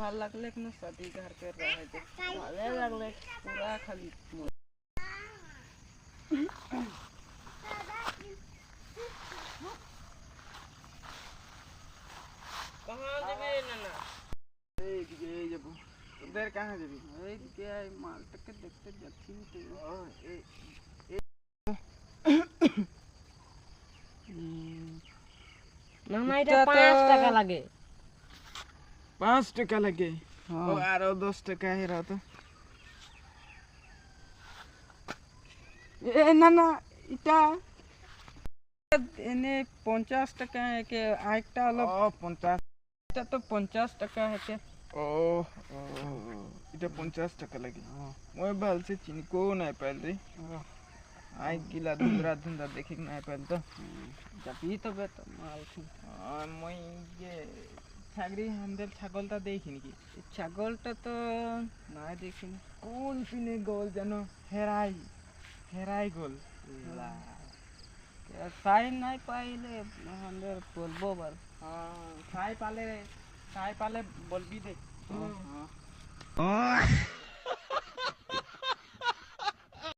ভালো লাগলে কোনো शादी घर कर रहा है जो ভালো লাগলে पूरा खाली कहाँ যাবে নানা এইদিকে এই যাব তোদের कहाँ যাবি এইদিকে এই মালটাকে দেখতে যাচ্ছি তো এই না এটা 5 টাকা লাগে 5 টাকা লাগে ও আরো 10 টাকা হেরা তো এ না না এটা এনে 50 টাকা के আরেকটা হলো 50 এটা তো 50 টাকা আছে ও এটা 50 টাকা লাগে মই ভালসে চিনকো নাই পাইল রে আই গিলা ধুন্দরা ধুন্দরা দেখি নাই পাইল তো যাবি তবে তো মাল মই যে ছাগরি হামদের ছাগলটা দেখি নাকি ছাগলটা তো নাই দেখিনি কোন পিনে গোল জানো হেরাই হেরাই গোল সাই নাই পাইলে আমাদের বলবো বার সাই পালে বলবি দে